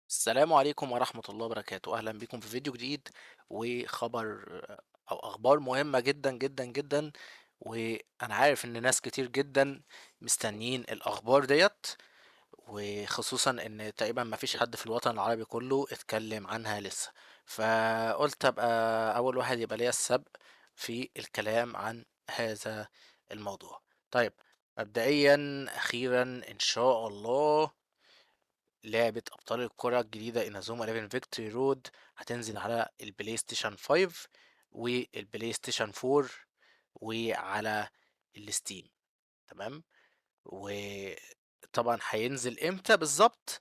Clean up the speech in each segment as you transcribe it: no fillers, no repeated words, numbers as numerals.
السلام عليكم ورحمة الله وبركاته، أهلا بكم في فيديو جديد وخبر أو أخبار مهمة جدا جدا جدا. وأنا عارف إن ناس كتير جدا مستنيين الأخبار ديت، وخصوصا إن تقريبا مفيش حد في الوطن العربي كله اتكلم عنها لسه. فقلت أبقى أول واحد يبقى ليا السبق في الكلام عن هذا الموضوع. طيب، مبدئيا أخيرا إن شاء الله لعبة أبطال الكرة الجديدة إنازوما 11 فيكتوري رود هتنزل على البلاي ستيشن 5 والبلاي ستيشن 4 وعلى الستيم. تمام. وطبعا هينزل امتى بالظبط؟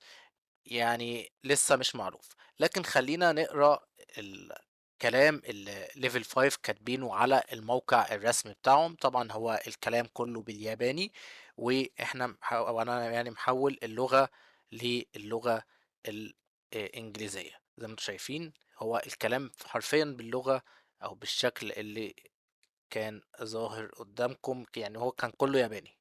يعني لسه مش معروف، لكن خلينا نقرا الكلام اللي ليفل 5 كاتبينه على الموقع الرسمي بتاعهم. طبعا هو الكلام كله بالياباني، وانا يعني محول اللغة للغة الإنجليزية زي ما انتم شايفين. هو الكلام حرفيا باللغة أو بالشكل اللي كان ظاهر قدامكم، يعني هو كان كله ياباني.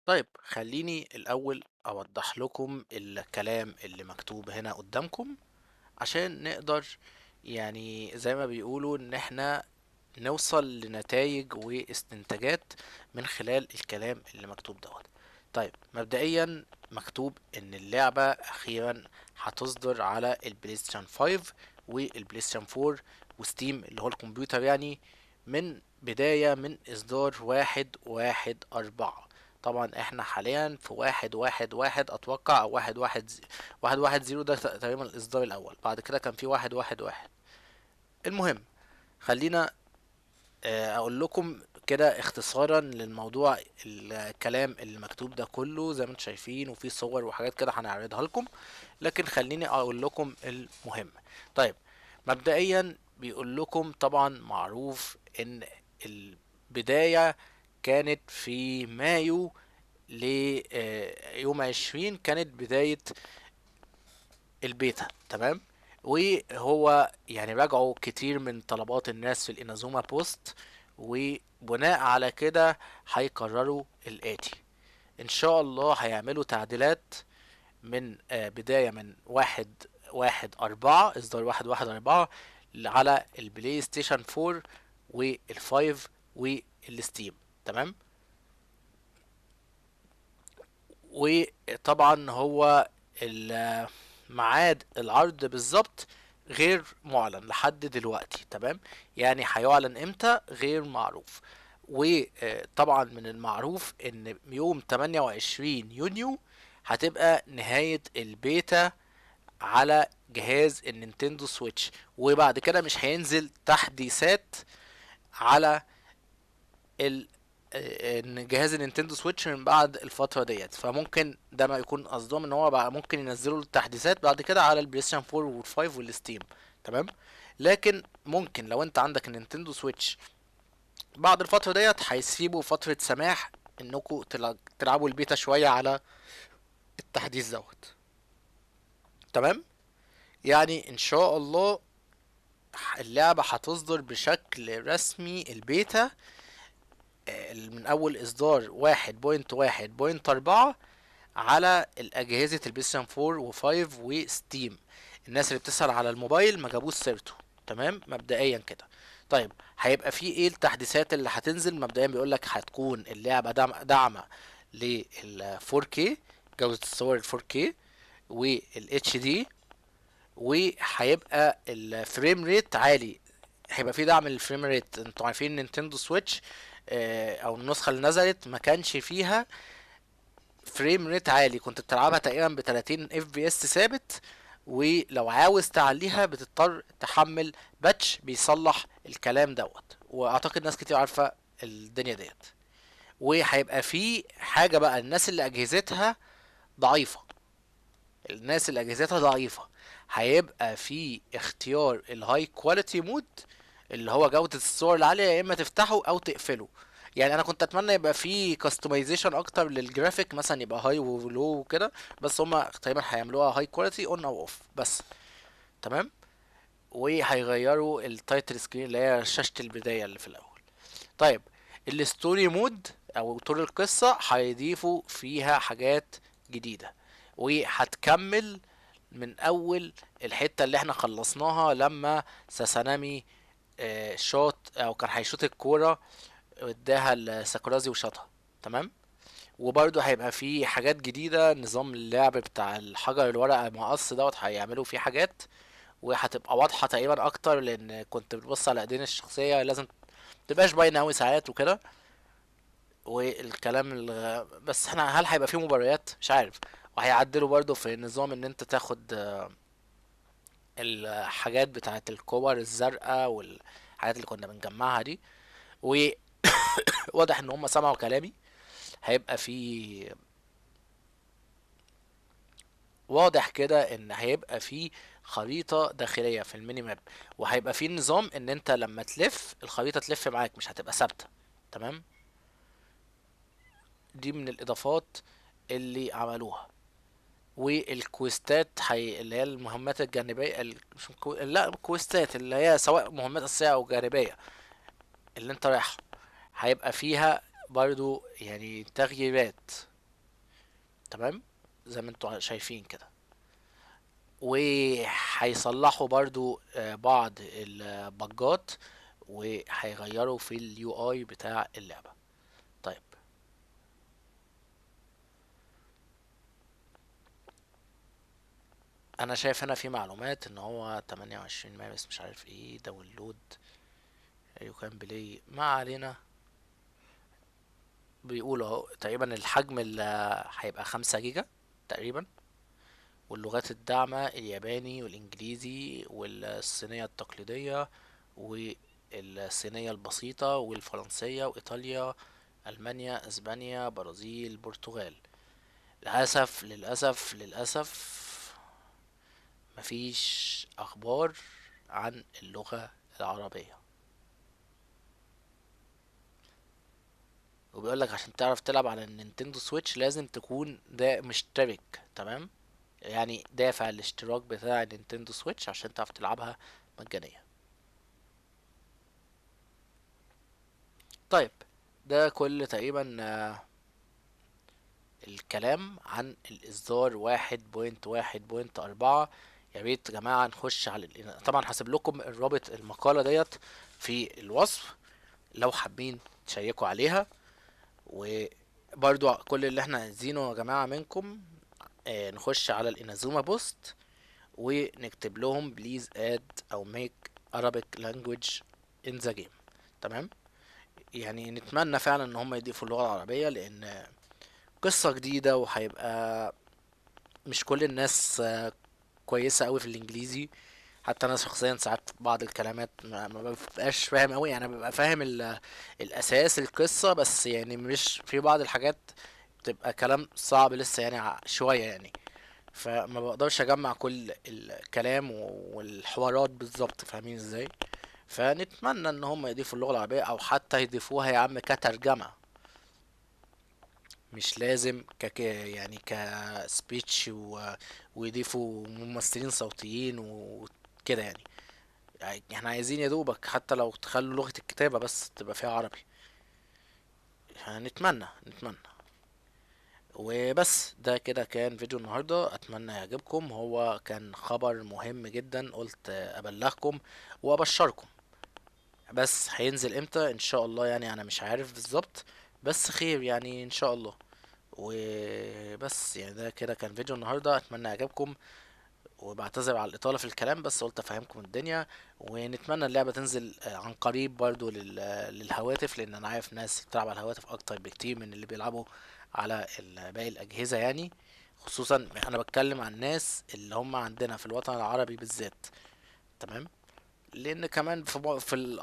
طيب خليني الأول أوضح لكم الكلام اللي مكتوب هنا قدامكم عشان نقدر، يعني زي ما بيقولوا، إن احنا نوصل لنتائج واستنتاجات من خلال الكلام اللي مكتوب دوت. طيب مبدئيا مكتوب ان اللعبة اخيرا هتصدر على البلاي ستيشن 5 والبلاي ستيشن 4 وستيم اللي هو الكمبيوتر، يعني من بداية من اصدار 1/1/4. طبعا احنا حاليا في 1/1/1 اتوقع، او 1/1/0 ده تقريبا الاصدار الاول، بعد كده كان في 1/1/1. المهم، خلينا اقول لكم كده اختصارا للموضوع. الكلام اللي مكتوب ده كله زي ما انتم شايفين، وفي صور وحاجات كده هنعرضها لكم، لكن خليني اقول لكم المهم. طيب مبدئيا بيقول لكم طبعا معروف ان البداية كانت في مايو، ليوم 20 كانت بداية البيتا. تمام. وهو يعني راجعوا كتير من طلبات الناس في الانازوما بوست، وبناء على كده هيقرروا الآتي. ان شاء الله هيعملوا تعديلات من بداية من 1/1/4، اصدار 1/1/4 على البلاي ستيشن 4 والفايف والستيم. تمام. وطبعا هو ميعاد العرض بالظبط غير معلن لحد دلوقتي. تمام. يعني هيعلن امتى غير معروف. وطبعا من المعروف ان يوم 28 يونيو هتبقى نهاية البيتا على جهاز النينتندو سويتش، وبعد كده مش هينزل تحديثات على ال ان جهاز النينتندو سويتش من بعد الفتره ديت. فممكن ده ما يكون قصدهم ان هو بقى ممكن ينزلوا التحديثات بعد كده على البلاي ستيشن 4 وال5 والستيم. تمام. لكن ممكن لو انت عندك النينتندو سويتش بعد الفتره ديت هيسيبوا فتره سماح انكم تلعبوا البيتا شويه على التحديث دوت. تمام. يعني ان شاء الله اللعبه هتصدر بشكل رسمي البيتا من اول اصدار 1/1/4 على الاجهزه البلاي ستيشن 4 و5 وستيم. الناس اللي بتسأل على الموبايل ما جابوش سيرته. تمام مبدئيا كده. طيب هيبقى في ايه التحديثات اللي هتنزل؟ مبدئيا بيقول لك هتكون اللعبه داعمه لل 4K، جوده الصور ال 4K وال HD، وهيبقى الفريم ريت عالي. هيبقى في دعم للفريم ريت. انتوا عارفين نينتندو سويتش او النسخه اللي نزلت ما كانش فيها فريم ريت عالي، كنت بتلعبها تقريبا ب 30 اف بي اس ثابت، ولو عاوز تعليها بتضطر تحمل باتش بيصلح الكلام دوت. واعتقد ناس كتير عارفه الدنيا ديت. وهيبقى في حاجه بقى، الناس اللي اجهزتها ضعيفه، هيبقى في اختيار الهاي كواليتي مود، اللي هو جودة الصور العالية، يا اما تفتحه او تقفله. يعني انا كنت اتمنى يبقى في كاستمايزيشن اكتر للجرافيك، مثلا يبقى هاي ولو وكده، بس هما تقريبا هيعملوها هاي كواليتي اون او اوف بس. تمام. وهيغيروا التايتل سكرين اللي هي شاشة البداية اللي في الاول. طيب الستوري مود او طور القصة هيضيفوا فيها حاجات جديدة، وهتكمل من اول الحتة اللي احنا خلصناها لما ساسانامي شاط او كان هيشوط الكورة واداها لساكورازي وشاطها. تمام. وبرضه هيبقى في حاجات جديدة، نظام اللعب بتاع الحجر الورقة مقص دوت هيعملوا فيه حاجات، وهتبقى واضحة تقريبا اكتر، لان كنت بتبص على ايدين الشخصية لازم متبقاش باينة اوي ساعات وكده. والكلام بس احنا هل هيبقى فيه مباريات؟ مش عارف. وهيعدلوا برضه في نظام ان انت تاخد الحاجات بتاعت الكور الزرقاء والحاجات اللي كنا بنجمعها دي. وواضح ان هم سمعوا كلامي. هيبقى في واضح كده ان هيبقى في خريطة داخلية في الميني ماب، وهيبقى في نظام ان انت لما تلف الخريطة تلف معاك، مش هتبقى ثابتة. تمام. دي من الاضافات اللي عملوها. والكويستات اللي هي المهمات الجانبية مش لا الكويستات اللي هي سواء مهمات أساسية أو جانبية اللي انت رايحها، هيبقى فيها برضو يعني تغييرات. تمام. زي ما انتوا شايفين كده. وهيصلحوا برضو بعض البجات، وهيغيروا في اليو اي بتاع اللعبة. طيب. انا شايف هنا في معلومات ان هو 28 مارس مش عارف ايه داونلود يو كان بلاي، ما علينا. بيقولوا اهو تقريبا الحجم اللي هيبقى 5 جيجا تقريبا. واللغات الداعمة الياباني والإنجليزي والصينية التقليدية والصينية البسيطة والفرنسية وإيطاليا ألمانيا أسبانيا برازيل برتغال. للأسف للأسف للأسف مفيش أخبار عن اللغة العربية. وبيقولك عشان تعرف تلعب على النينتندو سويتش لازم تكون ده مشترك. تمام. يعني دافع الاشتراك بتاع النينتندو سويتش عشان تعرف تلعبها مجانية. طيب. ده كل تقريبا الكلام عن الإصدار 1.1.4. يا ريت يا جماعة نخش على طبعا هسيب لكم الرابط المقالة ديت في الوصف لو حابين تشيكوا عليها. وبرضو كل اللي احنا عايزينه يا جماعة منكم نخش على الانازوما بوست ونكتب لهم بليز اد او ميك Arabic language in the game. تمام. يعني نتمنى فعلا ان هم يضيفوا اللغة العربية، لان قصة جديدة وهيبقى مش كل الناس كويسة قوي في الانجليزي. حتى انا شخصيا ساعات بعض الكلامات ما ببقاش فاهم قوي، يعني ببقى فاهم الاساس القصة، بس يعني مش في بعض الحاجات بتبقى كلام صعب لسه يعني شوية يعني. فما بقدرش اجمع كل الكلام والحوارات بالظبط، فاهمين ازاي؟ فنتمنى ان هم يضيفوا اللغة العربية او حتى يضيفوها يا عم كترجمة. مش لازم يعني كسبيتش ويضيفوا ممثلين صوتيين وكده يعني احنا عايزين يا دوبك حتى لو تخلوا لغة الكتابة بس تبقى فيها عربي. نتمنى. وبس ده كده كان فيديو النهاردة، اتمنى يعجبكم. هو كان خبر مهم جدا قلت ابلغكم وابشركم. بس هينزل امتى ان شاء الله يعني انا مش عارف بالظبط، بس خير يعني ان شاء الله. وبس يعني ده كده كان فيديو النهاردة، اتمنى يعجبكم. وبعتذر على الإطالة في الكلام بس قلت أفهمكم الدنيا. ونتمنى اللعبة تنزل عن قريب برضو للهواتف، لأن أنا عارف ناس بتلعب على الهواتف أكتر بكتير من اللي بيلعبوا على باقي الأجهزة يعني. خصوصا أنا بتكلم عن الناس اللي هم عندنا في الوطن العربي بالذات. تمام. لأن كمان في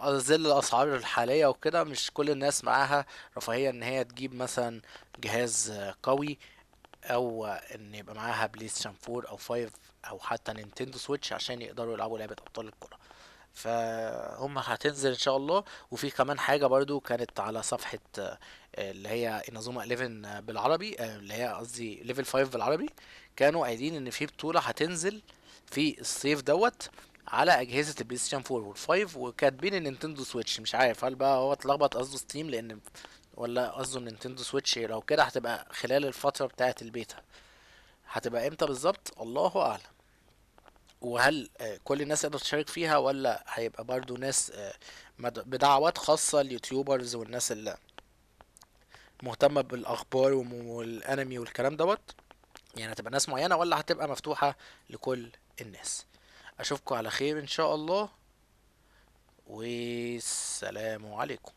ظل الأسعار الحالية وكده مش كل الناس معاها رفاهية إن هي تجيب مثلا جهاز قوي، او ان يبقى معاها بلاي ستيشن 4 او 5 او حتى نينتندو سويتش عشان يقدروا يلعبوا لعبة ابطال الكرة. فهم هتنزل ان شاء الله. وفي كمان حاجة برضو كانت على صفحة اللي هي انازوما 11 بالعربي، اللي هي قصدي ليفل 5 بالعربي. كانوا قايلين ان في بطولة هتنزل في الصيف دوت على اجهزة البلاي ستيشن 4 وال5، وكاتبين النينتندو سويتش. مش عارف هل بقى هو اتلخبط قصده ستيم، لان ولا قصده نينتندو سويتش. لو كده هتبقى خلال الفترة بتاعة البيتا. هتبقى امتى بالظبط الله اعلم. وهل كل الناس تقدر تشارك فيها، ولا هيبقى برضو ناس بدعوات خاصة اليوتيوبرز والناس اللي مهتمة بالأخبار والأنمي والكلام دوت؟ يعني هتبقى ناس معينة ولا هتبقى مفتوحة لكل الناس؟ أشوفكم على خير إن شاء الله، والسلام عليكم.